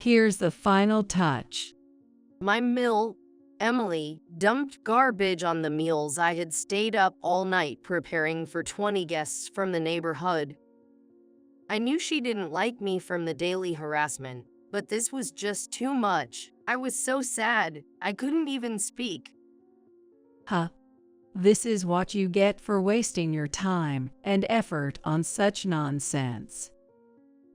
Here's the final touch. My Emily, dumped garbage on the meals I had stayed up all night preparing for 20 guests from the neighborhood. I knew she didn't like me from the daily harassment, but this was just too much. I was so sad, I couldn't even speak. Huh. This is what you get for wasting your time and effort on such nonsense.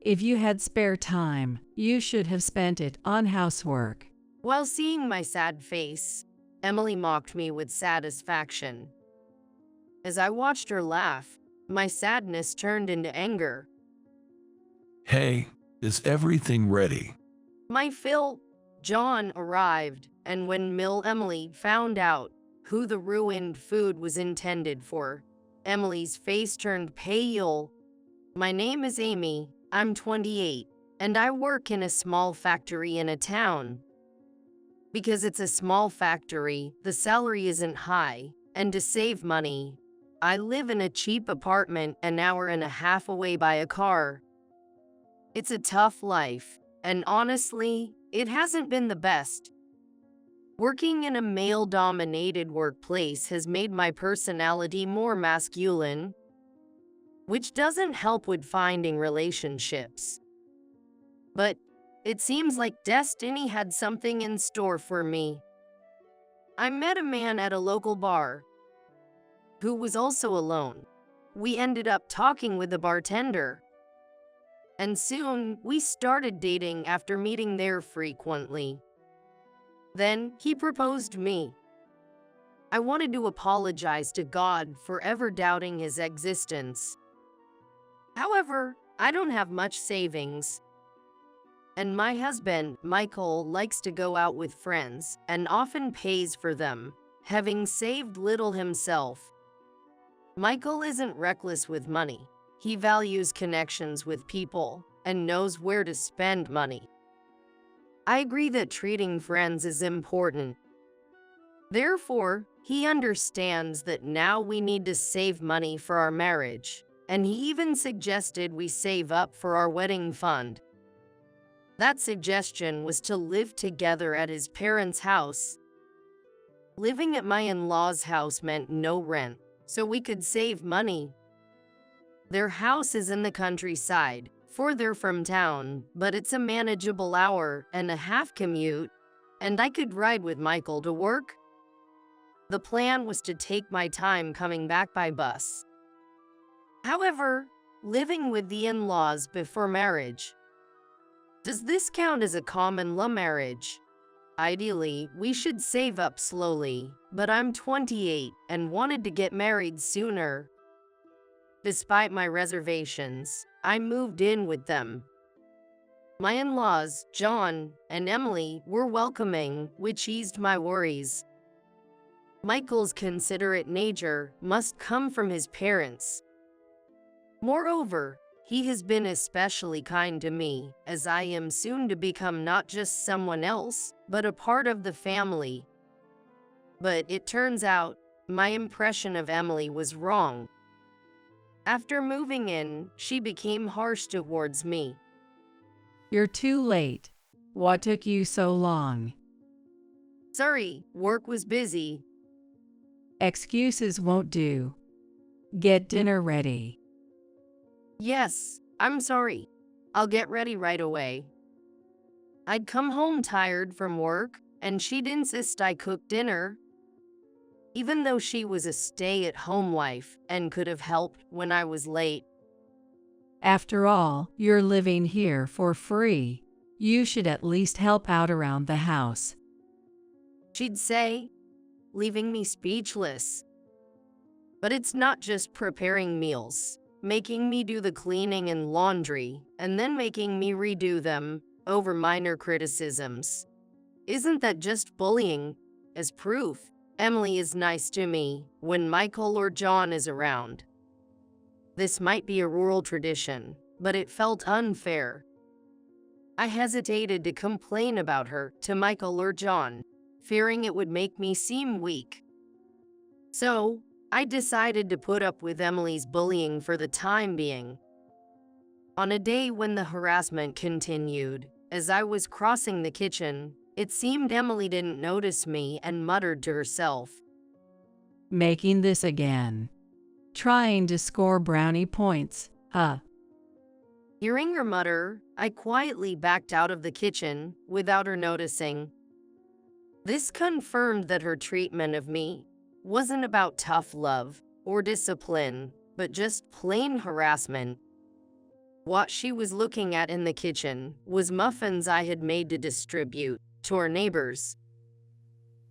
If you had spare time, you should have spent it on housework. While seeing my sad face, Emily mocked me with satisfaction. As I watched her laugh, my sadness turned into anger. Hey, is everything ready? My John arrived, and when Emily found out who the ruined food was intended for, Emily's face turned pale. My name is Amy, I'm 28, and I work in a small factory in a town. Because it's a small factory, the salary isn't high, and to save money, I live in a cheap apartment an hour and a half away by a car. It's a tough life, and honestly, it hasn't been the best. Working in a male-dominated workplace has made my personality more masculine, which doesn't help with finding relationships. But it seems like destiny had something in store for me. I met a man at a local bar who was also alone. We ended up talking with the bartender, and soon we started dating after meeting there frequently. Then he proposed me. I wanted to apologize to God for ever doubting his existence. However, I don't have much savings. And my husband, Michael, likes to go out with friends and often pays for them, having saved little himself. Michael isn't reckless with money. He values connections with people and knows where to spend money. I agree that treating friends is important. Therefore, he understands that now we need to save money for our marriage, and he even suggested we save up for our wedding fund. That suggestion was to live together at his parents' house. Living at my in-laws' house meant no rent, so we could save money. Their house is in the countryside, further from town, but it's a manageable hour and a half commute, and I could ride with Michael to work. The plan was to take my time coming back by bus. However, living with the in-laws before marriage, does this count as a common law marriage? Ideally, we should save up slowly, but I'm 28 and wanted to get married sooner. Despite my reservations, I moved in with them. My in-laws, John and Emily, were welcoming, which eased my worries. Michael's considerate nature must come from his parents. Moreover, he has been especially kind to me, as I am soon to become not just someone else, but a part of the family. But it turns out, my impression of Emily was wrong. After moving in, she became harsh towards me. You're too late. What took you so long? Sorry, work was busy. Excuses won't do. Get dinner ready. Yes, I'm sorry. I'll get ready right away. I'd come home tired from work, and she'd insist I cook dinner. Even though she was a stay-at-home wife and could have helped when I was late. After all, you're living here for free. You should at least help out around the house. She'd say, leaving me speechless. But it's not just preparing meals, making me do the cleaning and laundry, and then making me redo them over minor criticisms. Isn't that just bullying? As proof, Emily is nice to me when Michael or John is around. This might be a rural tradition, but it felt unfair. I hesitated to complain about her to Michael or John, fearing it would make me seem weak. So, I decided to put up with Emily's bullying for the time being. On a day when the harassment continued, As I was crossing the kitchen, it seemed Emily didn't notice me and muttered to herself. Making this again. Trying to score brownie points, huh? Hearing her mutter, I quietly backed out of the kitchen without her noticing. This confirmed that her treatment of me wasn't about tough love or discipline, but just plain harassment. What she was looking at in the kitchen was muffins I had made to distribute to our neighbors.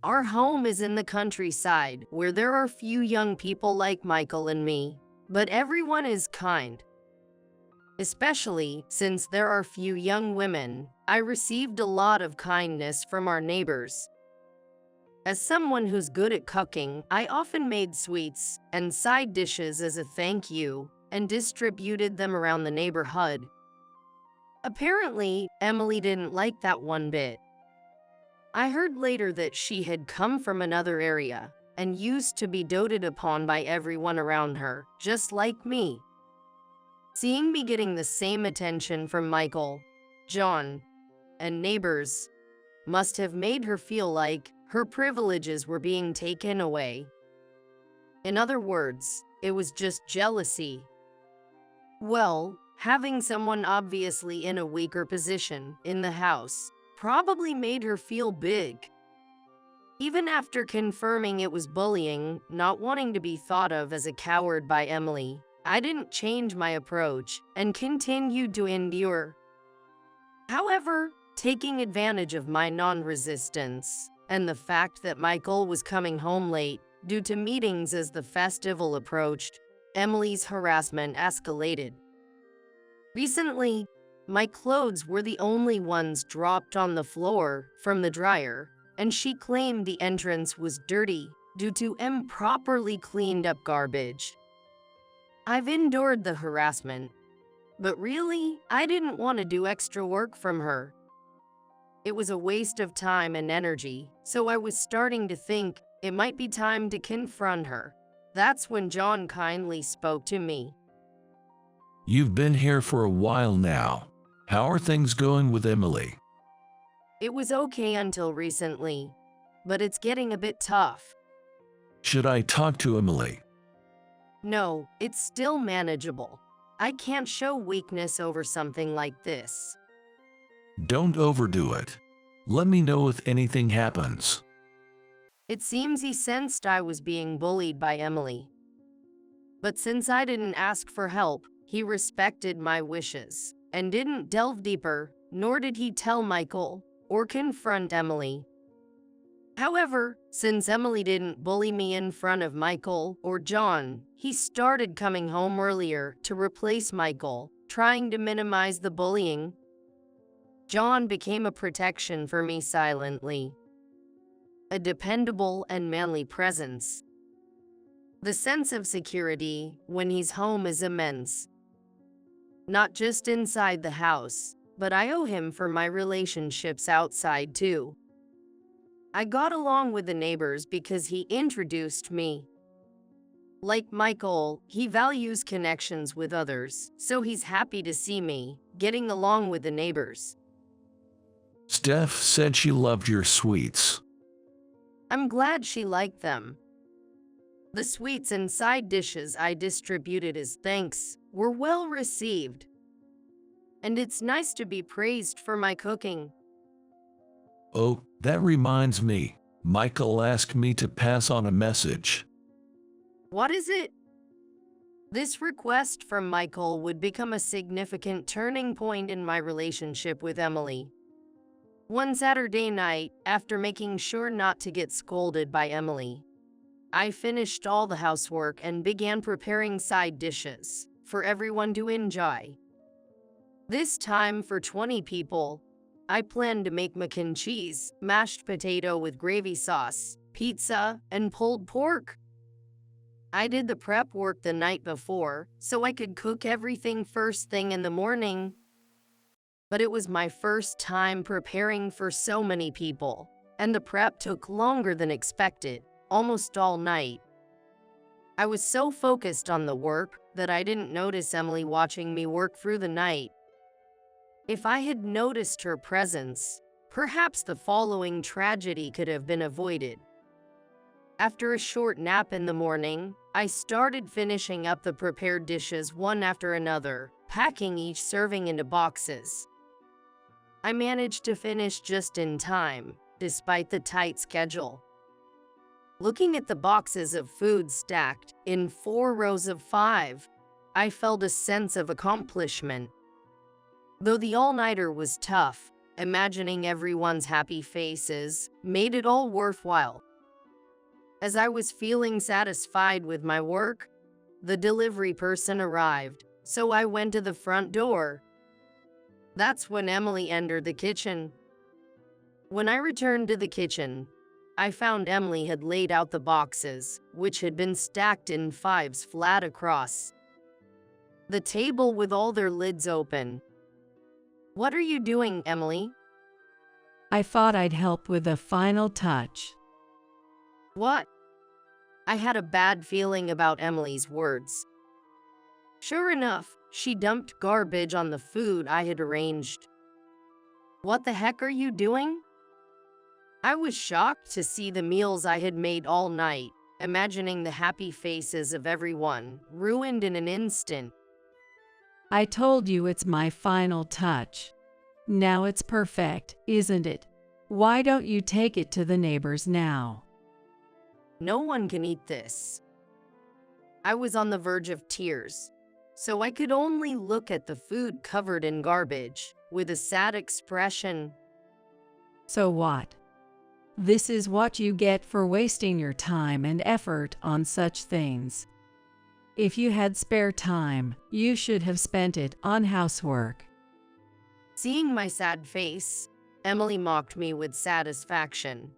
Our home is in the countryside where there are few young people like Michael and me, but everyone is kind. Especially since there are few young women, I received a lot of kindness from our neighbors. As someone who's good at cooking, I often made sweets and side dishes as a thank you and distributed them around the neighborhood. Apparently, Emily didn't like that one bit. I heard later that she had come from another area and used to be doted upon by everyone around her, just like me. Seeing me getting the same attention from Michael, John, and neighbors must have made her feel like her privileges were being taken away. In other words, it was just jealousy. Well, having someone obviously in a weaker position in the house probably made her feel big. Even after confirming it was bullying, not wanting to be thought of as a coward by Emily, I didn't change my approach and continued to endure. However, taking advantage of my non-resistance and the fact that Michael was coming home late due to meetings as the festival approached, Emily's harassment escalated. Recently, my clothes were the only ones dropped on the floor from the dryer, and she claimed the entrance was dirty due to improperly cleaned up garbage. I've endured the harassment, but really, I didn't want to do extra work from her. It was a waste of time and energy, so I was starting to think it might be time to confront her. That's when John kindly spoke to me. You've been here for a while now. How are things going with Emily? It was okay until recently, but it's getting a bit tough. Should I talk to Emily? No, it's still manageable. I can't show weakness over something like this. Don't overdo it. Let me know if anything happens. It seems he sensed I was being bullied by Emily. But since I didn't ask for help, he respected my wishes and didn't delve deeper, nor did he tell Michael or confront Emily. However, since Emily didn't bully me in front of Michael or John, he started coming home earlier to replace Michael, trying to minimize the bullying. John became a protection for me silently. A dependable and manly presence. The sense of security when he's home is immense. Not just inside the house, but I owe him for my relationships outside too. I got along with the neighbors because he introduced me. Like Michael, he values connections with others, so he's happy to see me getting along with the neighbors. Steph said she loved your sweets. I'm glad she liked them. The sweets and side dishes I distributed as thanks were well received. And it's nice to be praised for my cooking. Oh, that reminds me. Michael asked me to pass on a message. What is it? This request from Michael would become a significant turning point in my relationship with Emily. One Saturday night, after making sure not to get scolded by Emily, I finished all the housework and began preparing side dishes for everyone to enjoy. This time for 20 people, I planned to make mac and cheese, mashed potato with gravy sauce, pizza, and pulled pork. I did the prep work the night before so I could cook everything first thing in the morning. But it was my first time preparing for so many people, and the prep took longer than expected, almost all night. I was so focused on the work that I didn't notice Emily watching me work through the night. If I had noticed her presence, perhaps the following tragedy could have been avoided. After a short nap in the morning, I started finishing up the prepared dishes one after another, packing each serving into boxes. I managed to finish just in time, despite the tight schedule. Looking at the boxes of food stacked in 4 rows of 5, I felt a sense of accomplishment. Though the all-nighter was tough, imagining everyone's happy faces made it all worthwhile. As I was feeling satisfied with my work, the delivery person arrived, so I went to the front door. That's when Emily entered the kitchen. When I returned to the kitchen, I found Emily had laid out the boxes, which had been stacked in 5s flat across the table with all their lids open. "What are you doing, Emily?" I thought I'd help with the final touch. "What?" I had a bad feeling about Emily's words. Sure enough, she dumped garbage on the food I had arranged. "What the heck are you doing?" I was shocked to see the meals I had made all night, imagining the happy faces of everyone, ruined in an instant. I told you it's my final touch. Now it's perfect, isn't it? Why don't you take it to the neighbors now? No one can eat this. I was on the verge of tears, so I could only look at the food covered in garbage, with a sad expression. So what? This is what you get for wasting your time and effort on such things. If you had spare time, you should have spent it on housework. Seeing my sad face, Emily mocked me with satisfaction.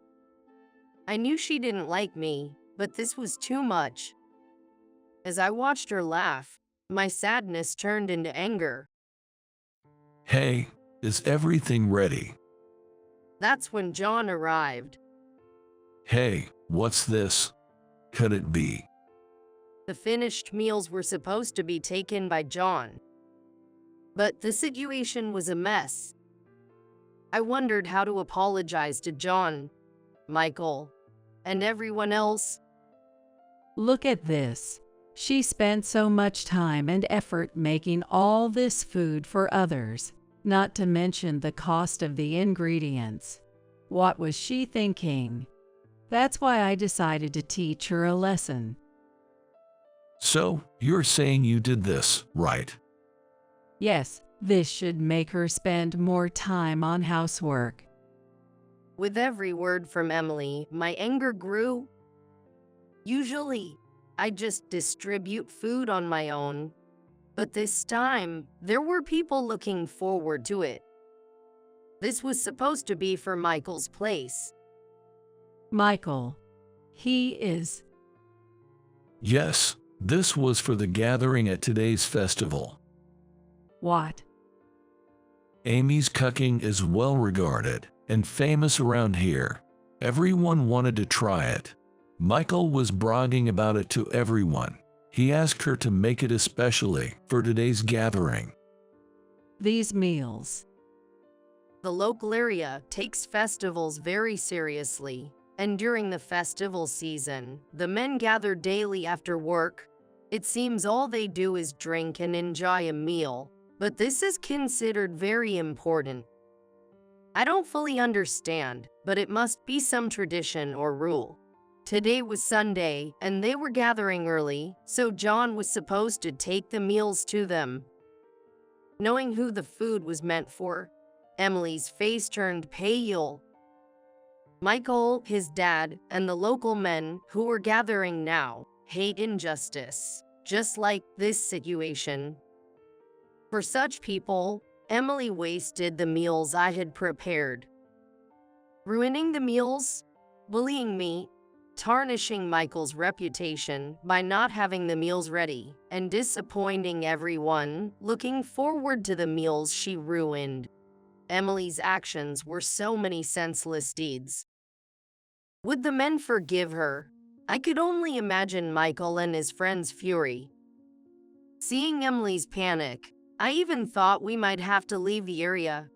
I knew she didn't like me, but this was too much. As I watched her laugh, my sadness turned into anger. Hey, is everything ready? That's when John arrived. Hey, what's this? Could it be? The finished meals were supposed to be taken by John. But the situation was a mess. I wondered how to apologize to John, Michael, and everyone else. Look at this. She spent so much time and effort making all this food for others, not to mention the cost of the ingredients. What was she thinking? That's why I decided to teach her a lesson. So, you're saying you did this, right? Yes, this should make her spend more time on housework. With every word from Emily, my anger grew. Usually, I just distribute food on my own, but this time, there were people looking forward to it. This was supposed to be for Michael's place. Michael. He is. Yes, this was for the gathering at today's festival. What? Amy's cooking is well regarded and famous around here. Everyone wanted to try it. Michael was bragging about it to everyone. He asked her to make it especially for today's gathering. These meals. The local area takes festivals very seriously, and during the festival season, the men gather daily after work. It seems all they do is drink and enjoy a meal, but this is considered very important. I don't fully understand, but it must be some tradition or rule. Today was Sunday, and they were gathering early, so John was supposed to take the meals to them. Knowing who the food was meant for, Emily's face turned pale. Michael, his dad, and the local men who were gathering now hate injustice, just like this situation. For such people, Emily wasted the meals I had prepared. Ruining the meals, bullying me, tarnishing Michael's reputation by not having the meals ready, and disappointing everyone looking forward to the meals she ruined. Emily's actions were so many senseless deeds. Would the men forgive her? I could only imagine Michael and his friend's fury. Seeing Emily's panic, I even thought we might have to leave the area.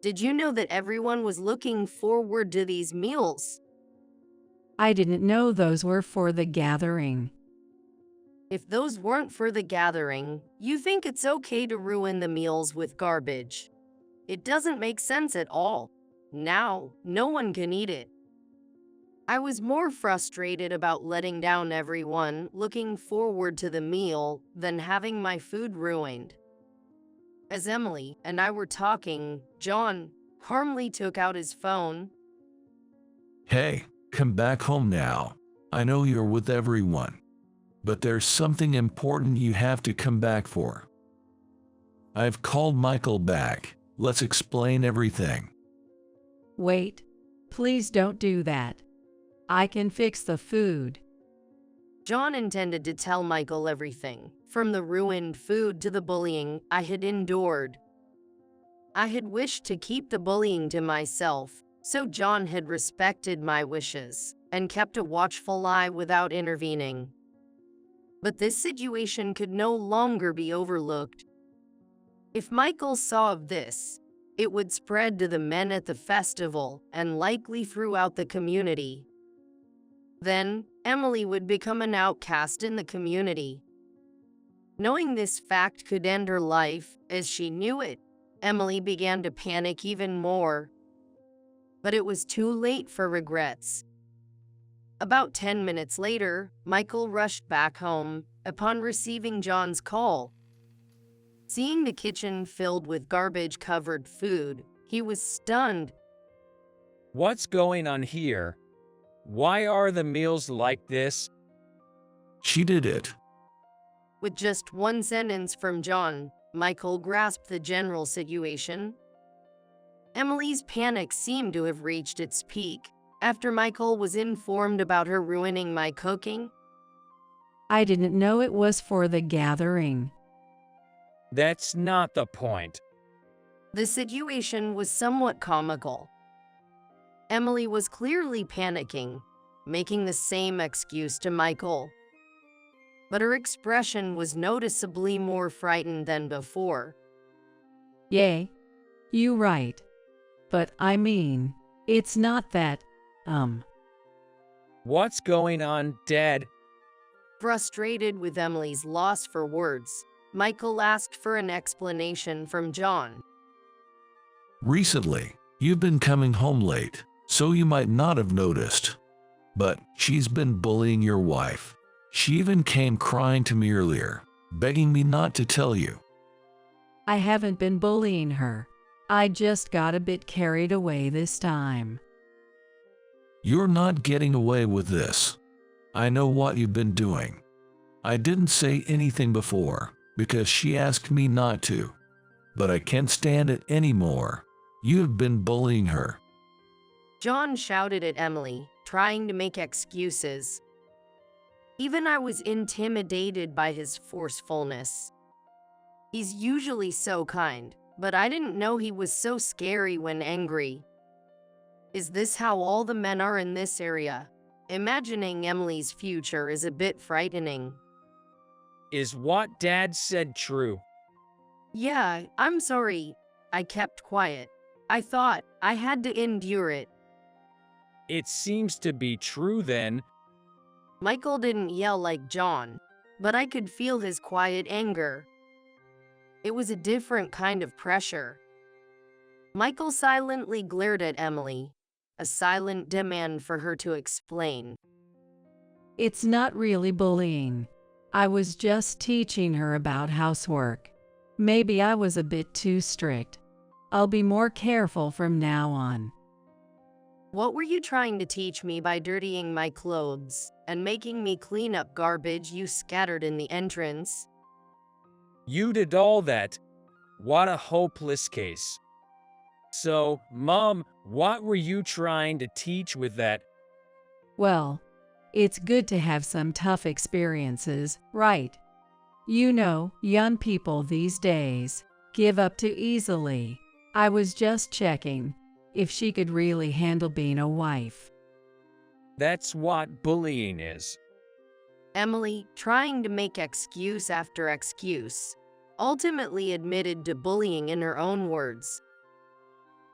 Did you know that everyone was looking forward to these meals? I didn't know those were for the gathering. If those weren't for the gathering, you think it's okay to ruin the meals with garbage. It doesn't make sense at all. Now, no one can eat it. I was more frustrated about letting down everyone looking forward to the meal than having my food ruined. As Emily and I were talking, John calmly took out his phone. Hey, come back home now. I know you're with everyone, but there's something important you have to come back for. I've called Michael back. Let's explain everything. Wait, please don't do that. I can fix the food. John intended to tell Michael everything, from the ruined food to the bullying I had endured. I had wished to keep the bullying to myself, so John had respected my wishes and kept a watchful eye without intervening. But this situation could no longer be overlooked. If Michael saw of this, it would spread to the men at the festival and likely throughout the community. Then, Emily would become an outcast in the community. Knowing this fact could end her life, as she knew it, Emily began to panic even more. But it was too late for regrets. About 10 minutes later, Michael rushed back home upon receiving John's call. Seeing the kitchen filled with garbage-covered food, he was stunned. What's going on here? Why are the meals like this? She did it. With just one sentence from John, Michael grasped the general situation. Emily's panic seemed to have reached its peak after Michael was informed about her ruining my cooking. I didn't know it was for the gathering. That's not the point. The situation was somewhat comical. Emily was clearly panicking, making the same excuse to Michael. But her expression was noticeably more frightened than before. Yay, you right. But I mean, it's not that, What's going on, Dad? Frustrated with Emily's loss for words, Michael asked for an explanation from John. Recently, you've been coming home late, so you might not have noticed. But she's been bullying your wife. She even came crying to me earlier, begging me not to tell you. I haven't been bullying her. I just got a bit carried away this time. You're not getting away with this. I know what you've been doing. I didn't say anything before because she asked me not to, but I can't stand it anymore. You have been bullying her. John shouted at Emily, trying to make excuses. Even I was intimidated by his forcefulness. He's usually so kind, but I didn't know he was so scary when angry. Is this how all the men are in this area? Imagining Emily's future is a bit frightening. Is what Dad said true? Yeah, I'm sorry. I kept quiet. I thought I had to endure it. It seems to be true then. Michael didn't yell like John, but I could feel his quiet anger. It was a different kind of pressure. Michael silently glared at Emily, a silent demand for her to explain. It's not really bullying. I was just teaching her about housework. Maybe I was a bit too strict. I'll be more careful from now on. What were you trying to teach me by dirtying my clothes and making me clean up garbage you scattered in the entrance? You did all that. What a hopeless case. So, Mom, what were you trying to teach with that? Well, it's good to have some tough experiences, right? You know, young people these days give up too easily. I was just checking if she could really handle being a wife. That's what bullying is. Emily, trying to make excuse after excuse. ultimately admitted to bullying in her own words.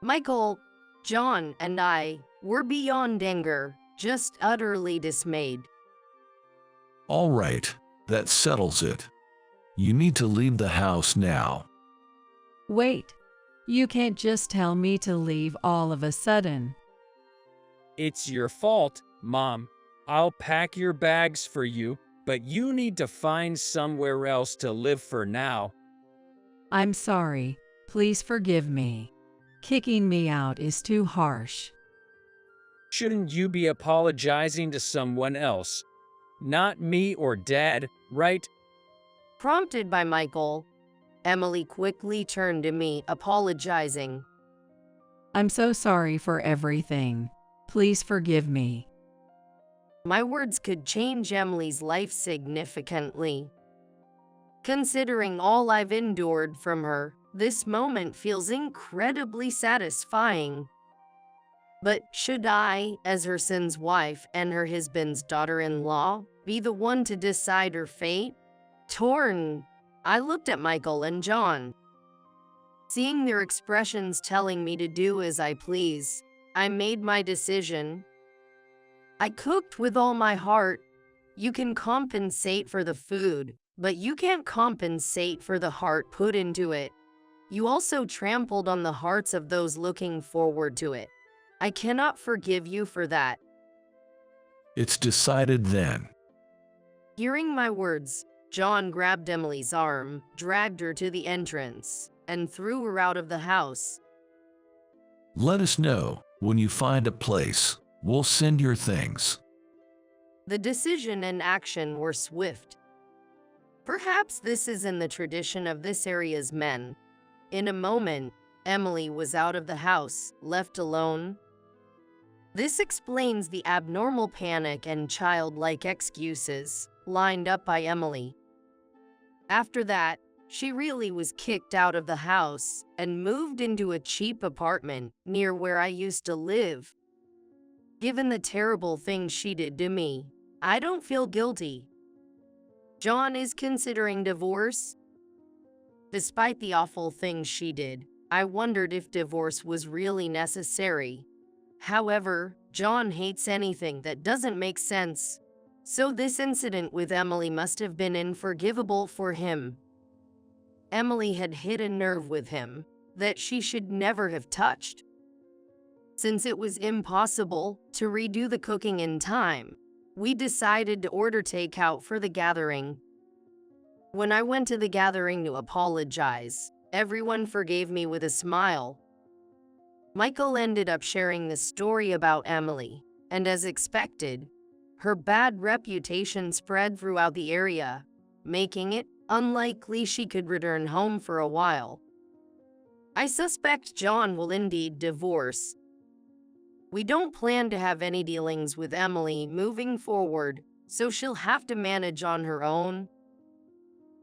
Michael, John, and I were beyond anger, just utterly dismayed. All right, that settles it. You need to leave the house now. Wait, you can't just tell me to leave all of a sudden. It's your fault, Mom. I'll pack your bags for you, but you need to find somewhere else to live for now. I'm sorry, please forgive me. Kicking me out is too harsh. Shouldn't you be apologizing to someone else? Not me or Dad, right? Prompted by Michael, Emily quickly turned to me, apologizing. I'm so sorry for everything. Please forgive me. My words could change Emily's life significantly. Considering all I've endured from her, this moment feels incredibly satisfying. But should I, as her son's wife and her husband's daughter-in-law, be the one to decide her fate? Torn, I looked at Michael and John. Seeing their expressions telling me to do as I please, I made my decision. I cooked with all my heart. You can compensate for the food, but you can't compensate for the heart put into it. You also trampled on the hearts of those looking forward to it. I cannot forgive you for that. It's decided then. Hearing my words, John grabbed Emily's arm, dragged her to the entrance, and threw her out of the house. Let us know when you find a place. We'll send your things. The decision and action were swift. Perhaps this is in the tradition of this area's men. In a moment, Emily was out of the house, left alone. This explains the abnormal panic and childlike excuses lined up by Emily. After that, she really was kicked out of the house and moved into a cheap apartment near where I used to live. Given the terrible things she did to me, I don't feel guilty. John is considering divorce. Despite the awful things she did, I wondered if divorce was really necessary. However, John hates anything that doesn't make sense. So this incident with Emily must have been unforgivable for him. Emily had hit a nerve with him that she should never have touched. Since it was impossible to redo the cooking in time, we decided to order takeout for the gathering. When I went to the gathering to apologize, everyone forgave me with a smile. Michael ended up sharing the story about Emily, and as expected, her bad reputation spread throughout the area, making it unlikely she could return home for a while. I suspect John will indeed divorce. We don't plan to have any dealings with Emily moving forward, so she'll have to manage on her own.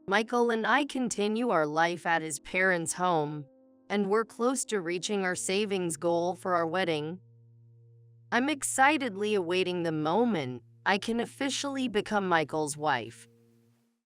Michael and I continue our life at his parents' home, and we're close to reaching our savings goal for our wedding. I'm excitedly awaiting the moment I can officially become Michael's wife.